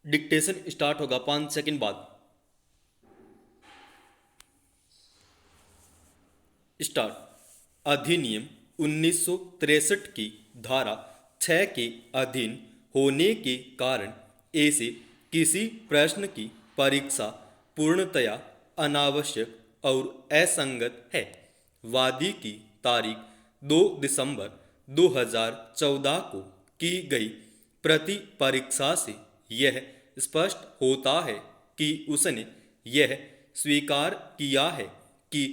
Dictation start होगा 5 second बाद। Start. अधिनियम 1963 की धारा 6 के अधीन होने के कारण ऐसे किसी प्रश्न की परीक्षा पूर्णतया अनावश्यक और असंगत है। वादी की तारीख 2 दिसंबर 2014 को की गई प्रति परीक्षा से यह स्पष्ट होता है कि उसने यह स्वीकार किया है कि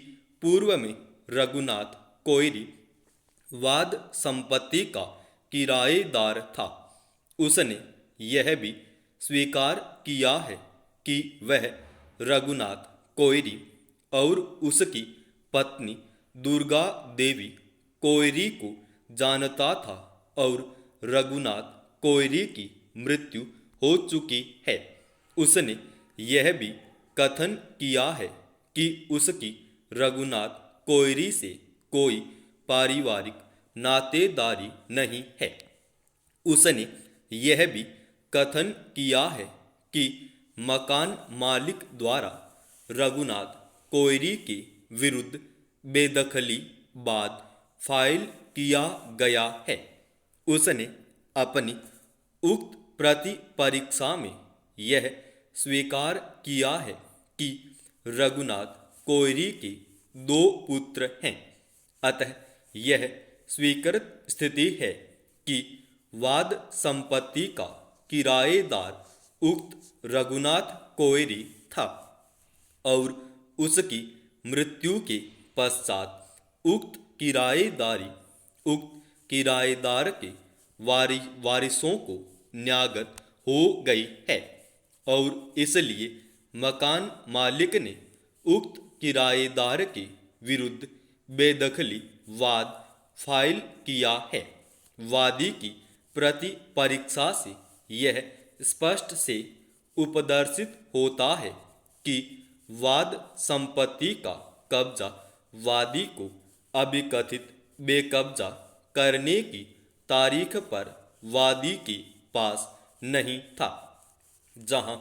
पूर्व में रघुनाथ कोइरी वाद संपत्ति का किराएदार था। उसने यह भी स्वीकार किया है कि वह रघुनाथ कोइरी और उसकी पत्नी दुर्गा देवी कोइरी को जानता था और रघुनाथ कोइरी की मृत्यु हो चुकी है। उसने यह भी कथन किया है कि उसकी रघुनाथ कोइरी से कोई पारिवारिक नातेदारी नहीं है। उसने यह भी कथन किया है कि मकान मालिक द्वारा रघुनाथ कोइरी के विरुद्ध बेदखली बाद फाइल किया गया है। उसने अपनी उक्त प्रति परीक्षा में यह स्वीकार किया है कि रघुनाथ कोइरी के 2 पुत्र हैं। अतः यह स्वीकृत स्थिति है कि वाद संपत्ति का किराएदार उक्त रघुनाथ कोइरी था और उसकी मृत्यु के पश्चात उक्त किराएदारी उक्त किराएदार के वारिसों को न्यागत हो गई है और इसलिए मकान मालिक ने उक्त किराएदार के विरुद्ध बेदखली वाद फाइल किया है। वादी की प्रति परीक्षा से यह स्पष्ट से उपदर्शित होता है कि वाद संपत्ति का कब्जा वादी को अभिकथित बेकब्जा करने की तारीख पर वादी के पास नहीं था, जहां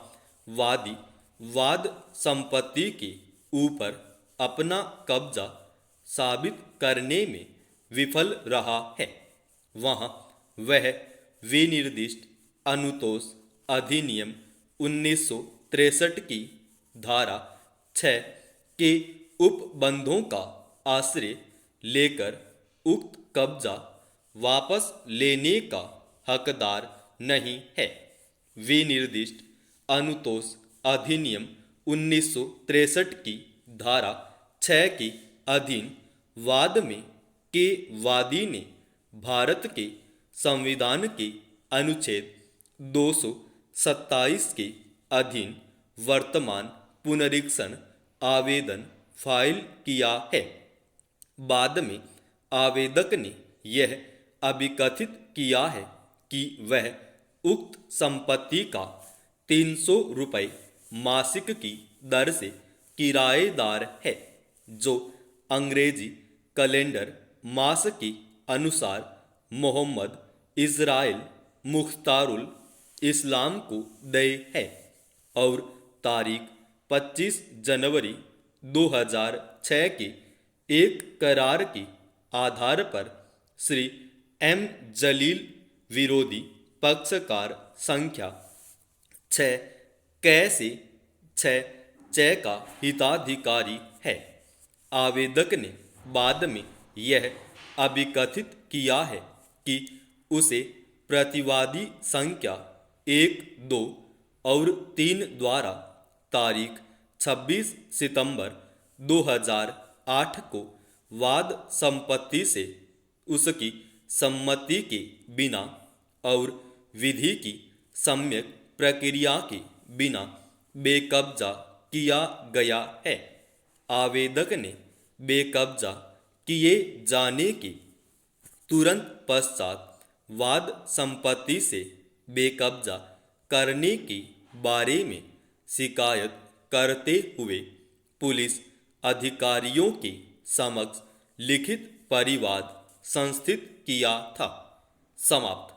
वादी वाद संपत्ति के ऊपर अपना कब्जा साबित करने में विफल रहा है। वहां वह विनिर्दिष्ट अनुतोष अधिनियम 1963 की धारा 6 के उपबंधों का आश्रय लेकर उक्त कब्जा वापस लेने का हकदार नहीं है। विनिर्दिष्ट अनुतोष अधिनियम 1963 की धारा 6 के अधीन वाद में के वादी ने भारत के संविधान के अनुच्छेद 227 के अधीन वर्तमान पुनरीक्षण आवेदन फाइल किया है। बाद में आवेदक ने यह अभिकथित किया है कि वह उक्त संपत्ति का 300 रुपये मासिक की दर से किराएदार है, जो अंग्रेजी कैलेंडर मास के अनुसार मोहम्मद इज़राइल मुख्तारुल इस्लाम को देय है और तारीख 25 जनवरी 2006 के एक करार के आधार पर श्री एम जलील विरोधी पक्षकार संख्या 6 कै से 6 च का हिताधिकारी है। आवेदक ने बाद में यह अभिकथित किया है कि उसे प्रतिवादी संख्या 1, 2 और 3 द्वारा तारीख 26 सितंबर 2008 को वाद संपत्ति से उसकी सम्मति के बिना और विधि की सम्यक प्रक्रिया के बिना बेकब्जा किया गया है। आवेदक ने बेकब्जा किए जाने के तुरंत पश्चात वाद संपत्ति से बेकब्जा करने के बारे में शिकायत करते हुए पुलिस अधिकारियों के समक्ष लिखित परिवाद संस्थित किया था। समाप्त।